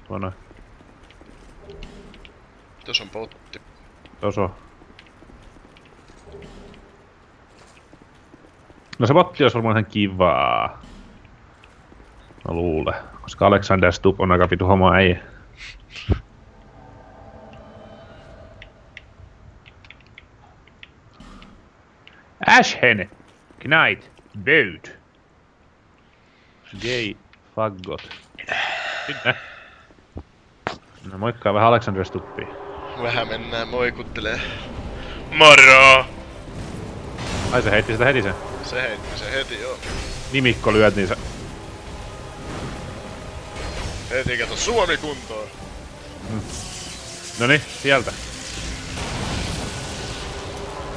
Tuonne. Tuossa on potti. Tuossa on. No se botti olisi varmaan ihan kivaa. Mä luulen. Koska Alexander Stubb on aika vitu homo äijä. Ashen! Knight! Böd! Gay faggot. Sinne. No moikkaa vähän Alexander Stubbia. Vähän mennään moikuttelee. Moro! Ai se heitti sitä heti sen. Se heitti se heti joo. Nimikko lyöt niin se... Heti kato Suomi kuntoon. Noniin, sieltä.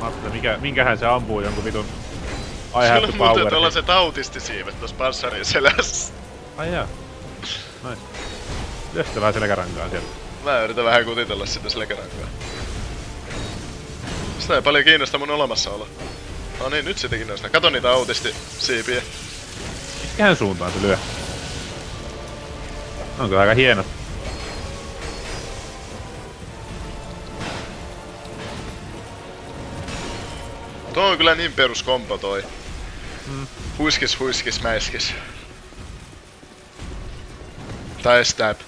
Mä ajattelin, minkähän se ampuu jonkun vitun... I Sillä have on to muuten power. tällaiset autistisiivet tossa panssarin selässä. Ai jaa. Nois. Lyö sitä vähän selkärankaan sieltä. Mä yritän vähän kutitella sitä selkärankaa. Sitä ei paljon kiinnosta mun olemassaolo. No niin, nyt sitä kiinnostaa. Kato niitä autistisiipiä. Mikähän suuntaan se lyö? On kyllä aika hienot. Tuo on kyllä niin peruskompo toi. Huiskis, huiskis, mäiskis. Tai stab.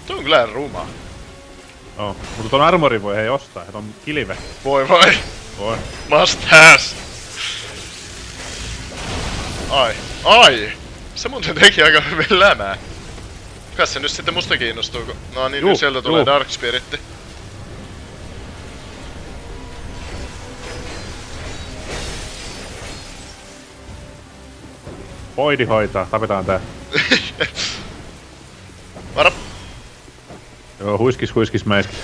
Tuo on kyllä ruma. Oh. Mutta ton armorin voi hei ostaa, ja ton kilve. Voi voi. Voi. Must has. Ai. Ai! Se muuten teki aika hyvin lämää. Kas se nyt sitten musta kiinnostuu, kun... No niin, nyt sieltä tulee Dark Spiritti. Voidi hoitaa, tapetaan tää. Varo! Joo, huiskis mäiskis.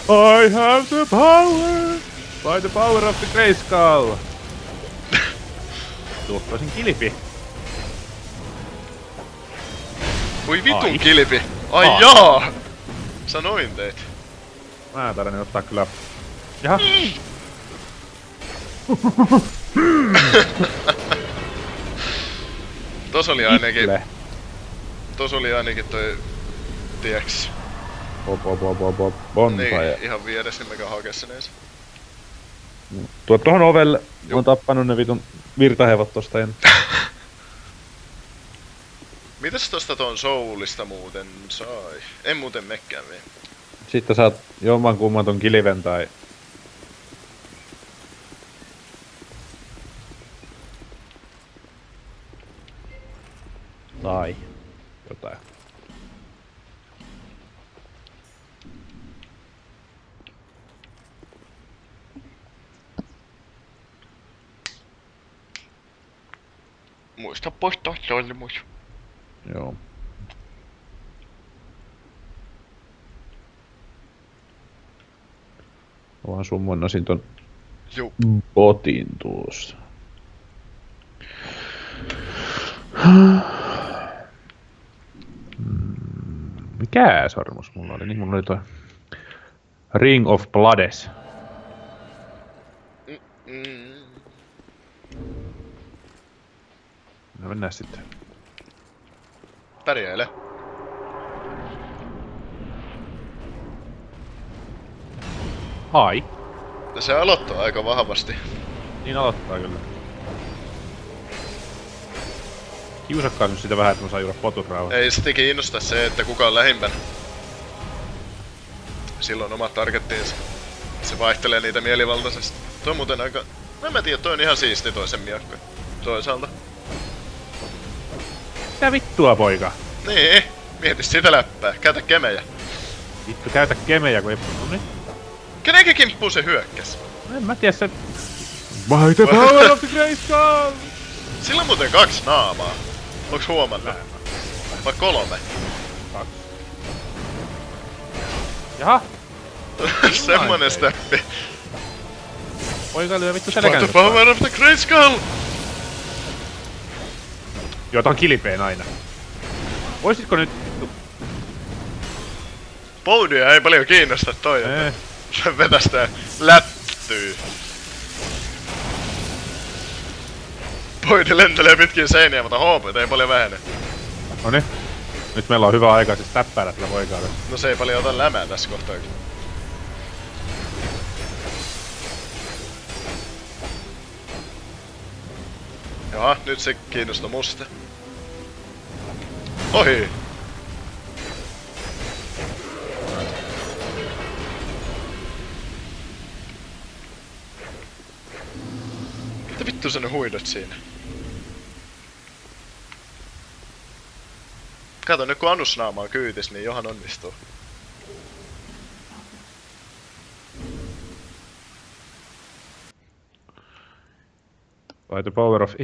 I have the power! By the power of the Grayskull! Tuottaisin kilpi. Voi vitun Ai. kilpi! Ai jaa! Sanoin teit. Mä taidan ottaa kyllä... Jaha. Tos oli ainakin... Itle. Tos oli ainakin toi... Tieks. Bonfire. Niin, ihan vieressä niin mekä hakee sen ensin. Tuo tohon ovelle. Mä oon tappanut ne vitun virtahevot tosta ennen. Mitäs tosta ton soulista muuten sai? En muuten mekkään vielä. Sitten saat jomman kumman ton kilven tai... Tai... jotain. Muista poistaa solmus. Joo. Vaan summonnasin ton Juu. botin tuossa. Mikä sormus mulla oli? Niin mulla oli toi Ring of Bloodes. No mennään sitten. Pärjäile. Hai. Se aloittaa aika vahvasti. Niin aloittaa kyllä. Kiusakkaan nyt sitä vähän, että mä saan juoda potut rauhassa. Ei sitä kiinnosta se, että kuka on lähimpänä. Silloin omat targettiinsa. Se vaihtelee niitä mielivaltaisesti. Toi on muuten aika... En mä tiedä, toi on ihan siisti toisen miakko. Toisaalta. Mitä vittua, poika? Niin, mieti sitä läppää. Käytä kemejä. Vittu, käytä kemejä, kun ei... Noniin. Kenenkä kimppuu se hyökkäs? En mä tiedä sen... By the power of the Grayskull! Sillä on muuten 2 naamaa. Onks huomannut? Vai 3? 2. Jaha! Semmonen steppi. Poika lyö vittu By the selkänsä. power of the Grayskull! Joo, tää on kilpeen aina. Voisitko nyt... Vittu... Poudia ei paljon kiinnosta toi, että se vetästää lättyy. Boidi lentelee pitkin seiniä, mutta HP ei paljon vähene. Noniin. Nyt meillä on hyvä aika siis täppäillä tällä voikaudessa. No se ei paljon ota lämää tässä kohtaa. Jaha, nyt se kiinnostui musta. Ohi! Mitä vittu sä ne huidot siinä? Kato nyt kun Anusnaama on kyytis, niin johan onnistuu. By the power of